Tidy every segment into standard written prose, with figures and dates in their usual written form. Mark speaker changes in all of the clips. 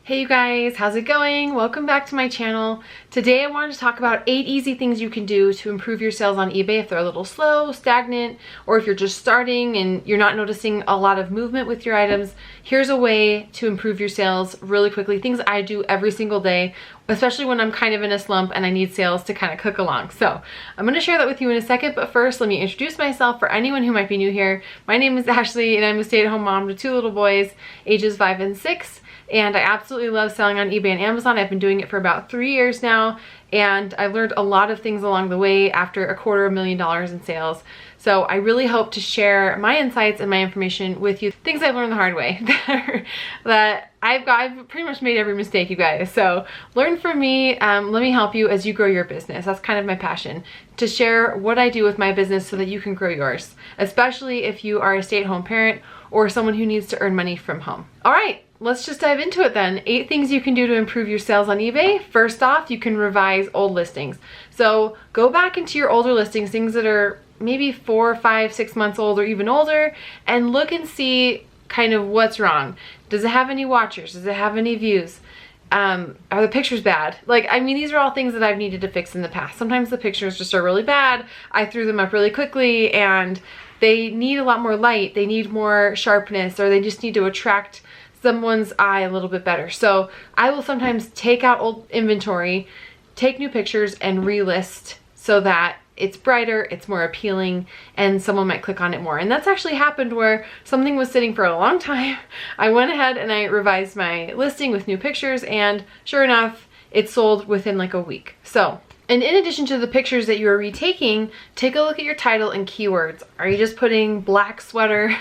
Speaker 1: Hey you guys, how's it going? Welcome back to my channel. Today I wanted to talk about 8 easy things you can do to improve your sales on eBay if they're a little slow, stagnant, or if you're just starting and you're not noticing a lot of movement with your items. Here's a way to improve your sales really quickly. Things I do every single day, especially when I'm kind of in a slump and I need sales to kind of cook along. So I'm going to share that with you in a second, but first let me introduce myself for anyone who might be new here. My name is Ashley and I'm a stay-at-home mom to 2 little boys, ages 5 and 6. And I absolutely love selling on eBay and Amazon. I've been doing it for about 3 years now, and I learned a lot of things along the way after $250,000 in sales. So I really hope to share my insights and my information with you. Things I've learned the hard way that I've pretty much made every mistake, you guys. So learn from me. Let me help you as you grow your business. That's kind of my passion, to share what I do with my business so that you can grow yours, especially if you are a stay-at-home parent or someone who needs to earn money from home. All right. Let's just dive into it then. 8 things you can do to improve your sales on eBay. First off, you can revise old listings. So go back into your older listings, things that are maybe 4, 5, 6 months old or even older, and look and see kind of what's wrong. Does it have any watchers? Does it have any views? Are the pictures bad? These are all things that I've needed to fix in the past. Sometimes the pictures just are really bad. I threw them up really quickly and they need a lot more light. They need more sharpness, or they just need to attract someone's eye a little bit better. So I will sometimes take out old inventory, take new pictures, and relist so that it's brighter, it's more appealing, and someone might click on it more. And that's actually happened where something was sitting for a long time. I went ahead and I revised my listing with new pictures, and sure enough, it sold within like a week. So, and in addition to the pictures that you are retaking, take a look at your title and keywords. Are you just putting black sweater,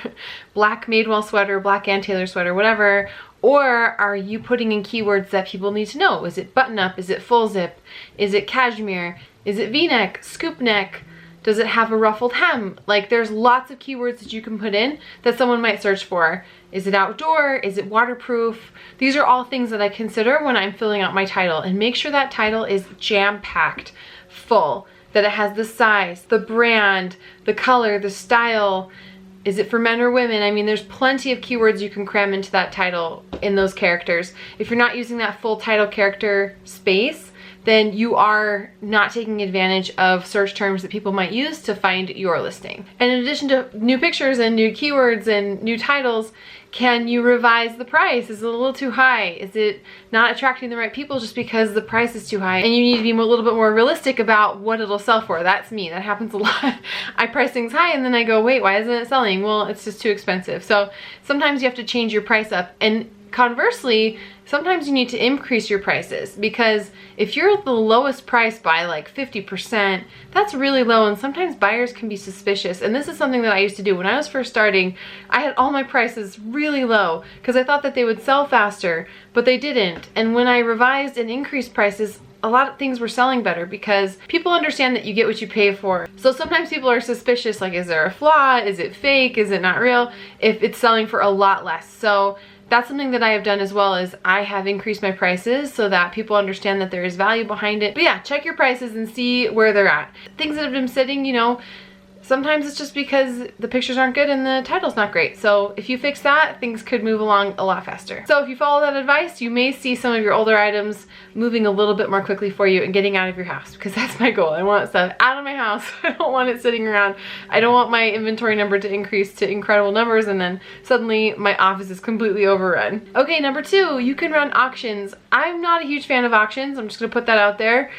Speaker 1: black Madewell sweater, black Ann Taylor sweater, whatever? Or are you putting in keywords that people need to know? Is it button up? Is it full zip? Is it cashmere? Is it V-neck, scoop neck? Does it have a ruffled hem? Like, there's lots of keywords that you can put in that someone might search for. Is it outdoor? Is it waterproof? These are all things that I consider when I'm filling out my title, and make sure that title is jam-packed, full, that it has the size, the brand, the color, the style. Is it for men or women? I mean, there's plenty of keywords you can cram into that title in those characters. If you're not using that full title character space, then you are not taking advantage of search terms that people might use to find your listing. And in addition to new pictures and new keywords and new titles, can you revise the price? Is it a little too high? Is it not attracting the right people just because the price is too high? And you need to be a little bit more realistic about what it'll sell for. That's me. That happens a lot. I price things high and then I go, wait, why isn't it selling? Well, it's just too expensive. So sometimes you have to change your price up. And conversely, sometimes you need to increase your prices, because if you're at the lowest price by like 50%, that's really low, and sometimes buyers can be suspicious. And this is something that I used to do when I was first starting. I had all my prices really low because I thought that they would sell faster, but they didn't. And when I revised and increased prices, a lot of things were selling better because people understand that you get what you pay for. So sometimes people are suspicious, like, is there a flaw? Is it fake? Is it not real? If it's selling for a lot less. So that's something that I have done as well, is I have increased my prices so that people understand that there is value behind it. But yeah, check your prices and see where they're at. Things that have been sitting, you know, sometimes it's just because the pictures aren't good and the title's not great. So if you fix that, things could move along a lot faster. So if you follow that advice, you may see some of your older items moving a little bit more quickly for you and getting out of your house, because that's my goal. I want stuff out of my house. I don't want it sitting around. I don't want my inventory number to increase to incredible numbers and then suddenly my office is completely overrun. Okay, number 2, you can run auctions. I'm not a huge fan of auctions. I'm just gonna put that out there.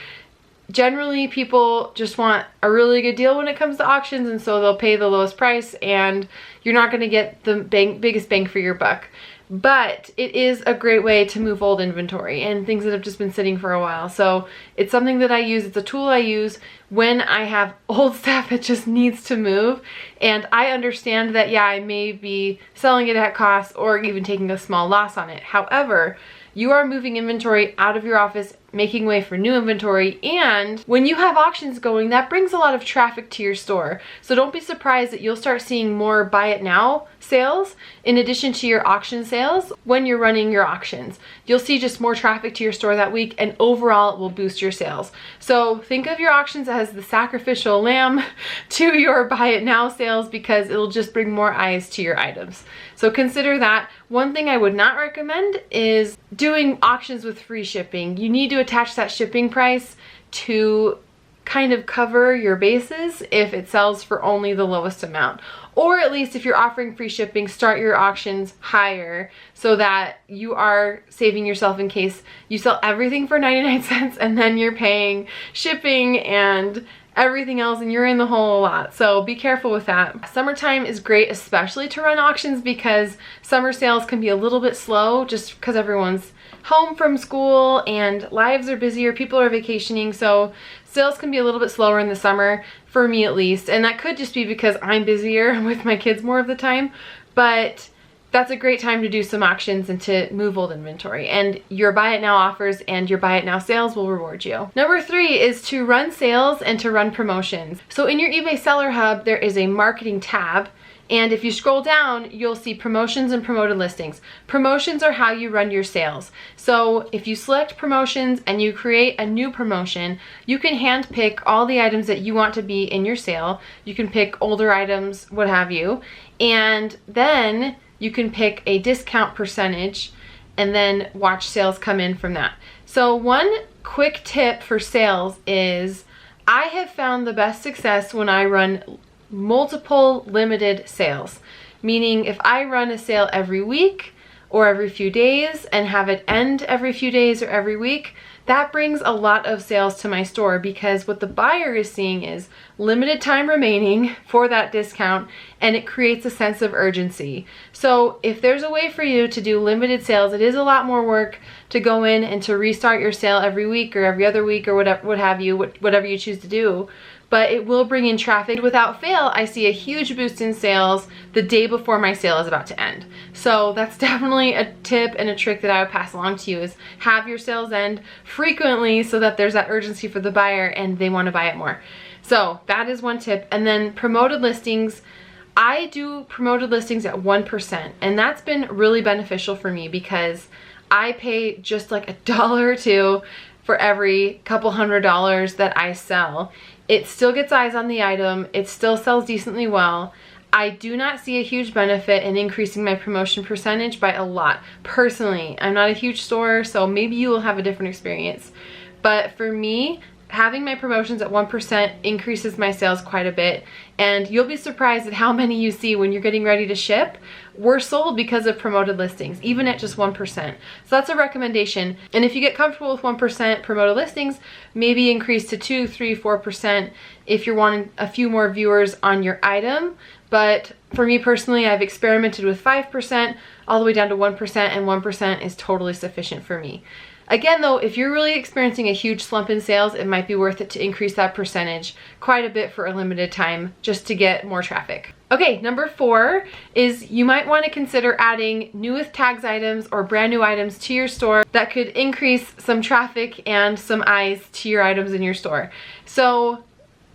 Speaker 1: Generally, people just want a really good deal when it comes to auctions, and so they'll pay the lowest price, and you're not going to get the biggest bang for your buck. But it is a great way to move old inventory and things that have just been sitting for a while. So it's something that I use. It's a tool I use when I have old stuff that just needs to move, and I understand that, yeah, I may be selling it at cost or even taking a small loss on it. However, you are moving inventory out of your office, making way for new inventory, and when you have auctions going, that brings a lot of traffic to your store. So don't be surprised that you'll start seeing more buy it now sales in addition to your auction sales when you're running your auctions. You'll see just more traffic to your store that week, and overall it will boost your sales. So think of your auctions as the sacrificial lamb to your buy it now sales, because it'll just bring more eyes to your items. So consider that One thing I would not recommend is doing auctions with free shipping. You need to attach that shipping price to kind of cover your bases if it sells for only the lowest amount. Or at least if you're offering free shipping, start your auctions higher so that you are saving yourself in case you sell everything for 99 cents and then you're paying shipping and everything else and you're in the hole a lot. So be careful with that. Summertime is great, especially to run auctions, because summer sales can be a little bit slow just because everyone's home from school and lives are busier, people are vacationing, so sales can be a little bit slower in the summer, for me at least. And that could just be because I'm busier with my kids more of the time, but that's a great time to do some auctions and to move old inventory. And your buy it now offers and your buy it now sales will reward you. Number 3 is to run sales and to run promotions. So in your eBay Seller Hub, there is a marketing tab. And if you scroll down, you'll see promotions and promoted listings. Promotions are how you run your sales. So if you select promotions and you create a new promotion, you can hand pick all the items that you want to be in your sale. You can pick older items, what have you. And then you can pick a discount percentage and then watch sales come in from that. So one quick tip for sales is I have found the best success when I run multiple limited sales, meaning if I run a sale every week or every few days and have it end every few days or every week, that brings a lot of sales to my store, because what the buyer is seeing is limited time remaining for that discount, and it creates a sense of urgency. So if there's a way for you to do limited sales, it is a lot more work to go in and to restart your sale every week or every other week or whatever you choose to do, but it will bring in traffic. Without fail, I see a huge boost in sales the day before my sale is about to end. So that's definitely a tip and a trick that I would pass along to you, is have your sales end frequently so that there's that urgency for the buyer and they want to buy it more. So that is one tip. And then promoted listings. I do promoted listings at 1%, and that's been really beneficial for me because I pay just like $1 or $2 for every couple $100 that I sell. It still gets eyes on the item. It still sells decently well. I do not see a huge benefit in increasing my promotion percentage by a lot. Personally, I'm not a huge store, so maybe you will have a different experience. But for me, having my promotions at 1% increases my sales quite a bit, and you'll be surprised at how many you see when you're getting ready to ship were sold because of promoted listings, even at just 1%. So that's a recommendation. And if you get comfortable with 1% promoted listings, maybe increase to 2, 3, 4% if you're wanting a few more viewers on your item. But for me personally, I've experimented with 5% all the way down to 1%, and 1% is totally sufficient for me. Again though, if you're really experiencing a huge slump in sales, it might be worth it to increase that percentage quite a bit for a limited time just to get more traffic. Okay, number 4 is you might want to consider adding new with tags items or brand new items to your store that could increase some traffic and some eyes to your items in your store. So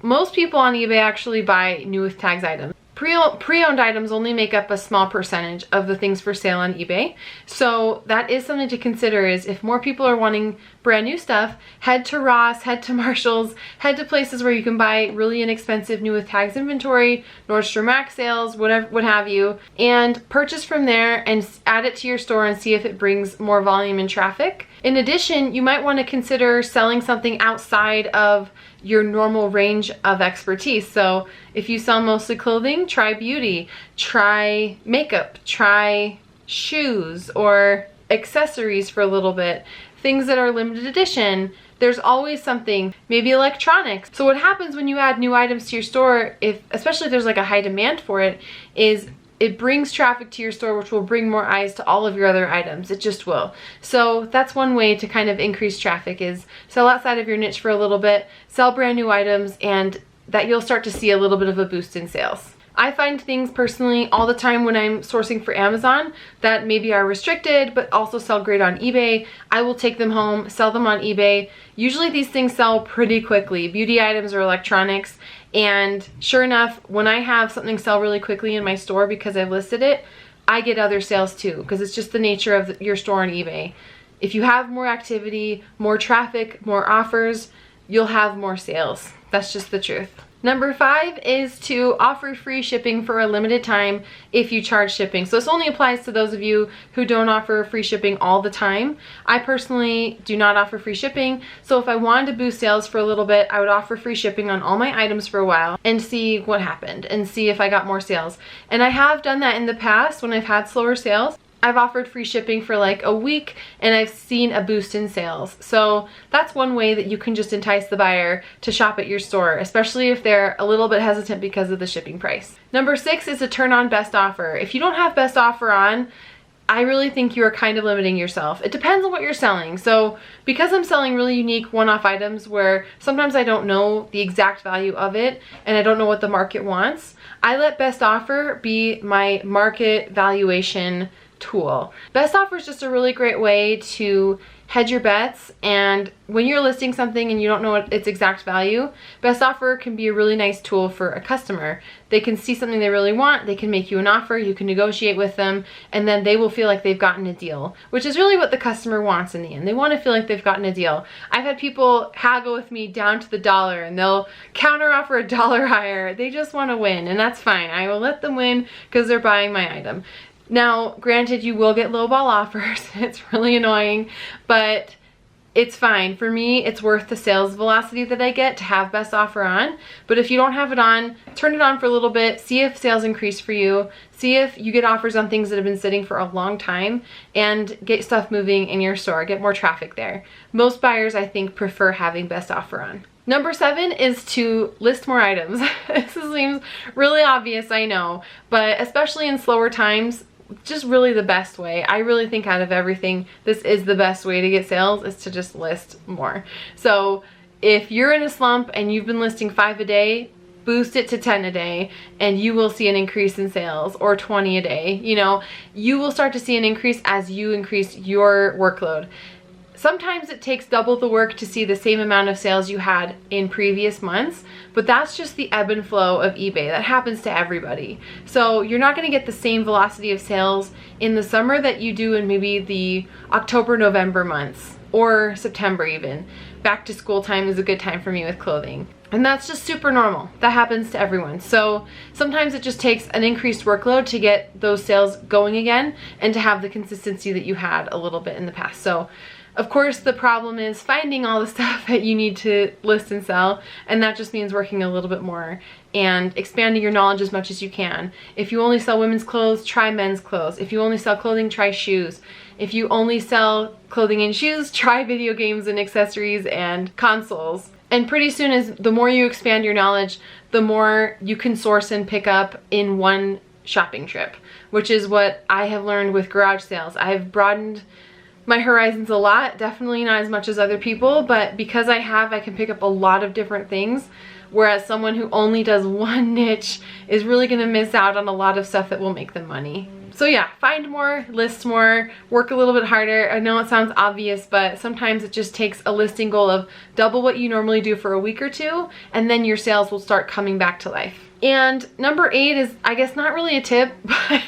Speaker 1: most people on eBay actually buy new with tags items. Pre-owned items only make up a small percentage of the things for sale on eBay. So that is something to consider, is if more people are wanting brand new stuff, head to Ross, head to Marshalls, head to places where you can buy really inexpensive new with tags inventory, Nordstrom Rack sales, whatever, what have you, and purchase from there and add it to your store and see if it brings more volume and traffic. In addition, you might want to consider selling something outside of your normal range of expertise. So if you sell mostly clothing, try beauty, try makeup, try shoes or accessories for a little bit, things that are limited edition. There's always something, maybe electronics. So what happens when you add new items to your store, especially if there's like a high demand for it, is it brings traffic to your store, which will bring more eyes to all of your other items. It just will. So that's one way to kind of increase traffic, is sell outside of your niche for a little bit, sell brand new items, and that you'll start to see a little bit of a boost in sales. I find things personally all the time when I'm sourcing for Amazon that maybe are restricted but also sell great on eBay. I will take them home, sell them on eBay. Usually these things sell pretty quickly, beauty items or electronics. And sure enough, when I have something sell really quickly in my store because I've listed it, I get other sales too, because it's just the nature of your store on eBay. If you have more activity, more traffic, more offers, you'll have more sales. That's just the truth. Number 5 is to offer free shipping for a limited time if you charge shipping. So this only applies to those of you who don't offer free shipping all the time. I personally do not offer free shipping. So if I wanted to boost sales for a little bit, I would offer free shipping on all my items for a while and see what happened and see if I got more sales. And I have done that in the past when I've had slower sales. I've offered free shipping for like a week and I've seen a boost in sales. So that's one way that you can just entice the buyer to shop at your store, especially if they're a little bit hesitant because of the shipping price. Number 6 is to turn on best offer. If you don't have best offer on, I really think you are kind of limiting yourself. It depends on what you're selling. So because I'm selling really unique one-off items where sometimes I don't know the exact value of it and I don't know what the market wants, I let best offer be my market valuation tool. Best offer is just a really great way to hedge your bets, and when you're listing something and you don't know what its exact value, best offer can be a really nice tool for a customer. They can see something they really want, they can make you an offer, you can negotiate with them, and then they will feel like they've gotten a deal, which is really what the customer wants in the end. They want to feel like they've gotten a deal. I've had people haggle with me down to the dollar and they'll counter offer $1 higher. They just want to win, and that's fine. I will let them win because they're buying my item. Now, granted, you will get lowball offers. It's really annoying, but it's fine. For me, it's worth the sales velocity that I get to have best offer on. But if you don't have it on, turn it on for a little bit, see if sales increase for you, see if you get offers on things that have been sitting for a long time, and get stuff moving in your store, get more traffic there. Most buyers, I think, prefer having best offer on. Number 7 is to list more items. This seems really obvious, I know, but especially in slower times, just really the best way. I really think out of everything, this is the best way to get sales, is to just list more. So if you're in a slump and you've been listing 5 a day, boost it to 10 a day and you will see an increase in sales, or 20 a day. You know, you will start to see an increase as you increase your workload. Sometimes it takes double the work to see the same amount of sales you had in previous months, but that's just the ebb and flow of eBay. That happens to everybody. So you're not going to get the same velocity of sales in the summer that you do in maybe the October, November months, or September even. Back to school time is a good time for me with clothing. And that's just super normal. That happens to everyone. So sometimes it just takes an increased workload to get those sales going again and to have the consistency that you had a little bit in the past. So of course, the problem is finding all the stuff that you need to list and sell, and that just means working a little bit more and expanding your knowledge as much as you can. If you only sell women's clothes, try men's clothes. If you only sell clothing, try shoes. If you only sell clothing and shoes, try video games and accessories and consoles. And pretty soon, as the more you expand your knowledge, the more you can source and pick up in one shopping trip, which is what I have learned with garage sales. I've broadened my horizons a lot, definitely not as much as other people, but because I can pick up a lot of different things, whereas someone who only does one niche is really gonna miss out on a lot of stuff that will make them money. So yeah, find more, list more, work a little bit harder. I know it sounds obvious, but sometimes it just takes a listing goal of double what you normally do for a week or two, and then your sales will start coming back to life. And number 8 is, I guess, not really a tip, but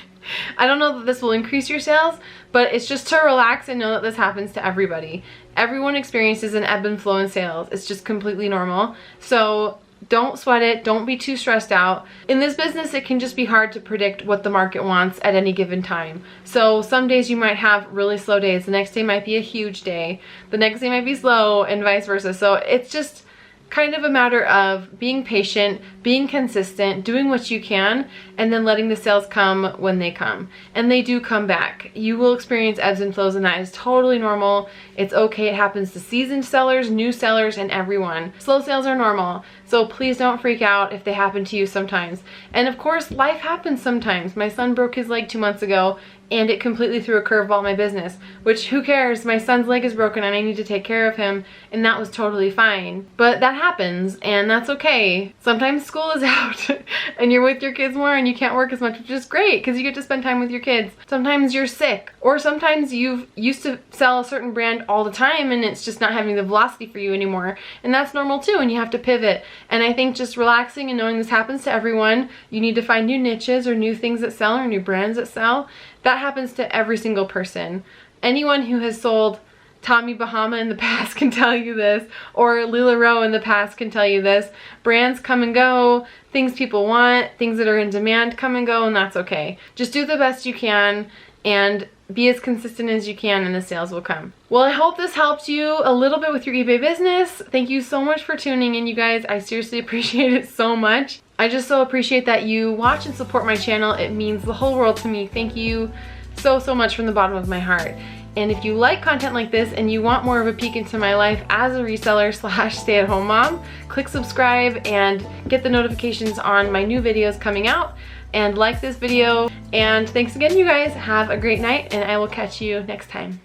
Speaker 1: I don't know that this will increase your sales, but it's just to relax and know that this happens to everybody. Everyone experiences an ebb and flow in sales. It's just completely normal. So don't sweat it. Don't be too stressed out. In this business, it can just be hard to predict what the market wants at any given time. So some days you might have really slow days. The next day might be a huge day. The next day might be slow, and vice versa. So it's just kind of a matter of being patient, being consistent, doing what you can, and then letting the sales come when they come. And they do come back. You will experience ebbs and flows, and that is totally normal. It's okay. It happens to seasoned sellers, new sellers, and everyone. Slow sales are normal. So please don't freak out if they happen to you sometimes. And of course, life happens sometimes. My son broke his leg 2 months ago, and it completely threw a curveball in my business, which who cares? My son's leg is broken and I need to take care of him, and that was totally fine. But that happens, and that's okay. Sometimes school is out and you're with your kids more and you can't work as much, which is great because you get to spend time with your kids. Sometimes you're sick, or sometimes you've used to sell a certain brand all the time and it's just not having the velocity for you anymore, and that's normal too, and you have to pivot. And I think just relaxing and knowing this happens to everyone. You need to find new niches or new things that sell or new brands that sell. That happens to every single person. Anyone who has sold Tommy Bahama in the past can tell you this, or Lila Rowe in the past can tell you this. Brands come and go, things people want, things that are in demand come and go, and that's okay. Just do the best you can and be as consistent as you can, and the sales will come. Well, I hope this helped you a little bit with your eBay business. Thank you so much for tuning in, you guys. I seriously appreciate it so much. I just so appreciate that you watch and support my channel. It means the whole world to me. Thank you so much from the bottom of my heart. And if you like content like this and you want more of a peek into my life as a reseller / stay-at-home mom, click subscribe and get the notifications on my new videos coming out, and like this video. And thanks again, you guys. Have a great night, and I will catch you next time.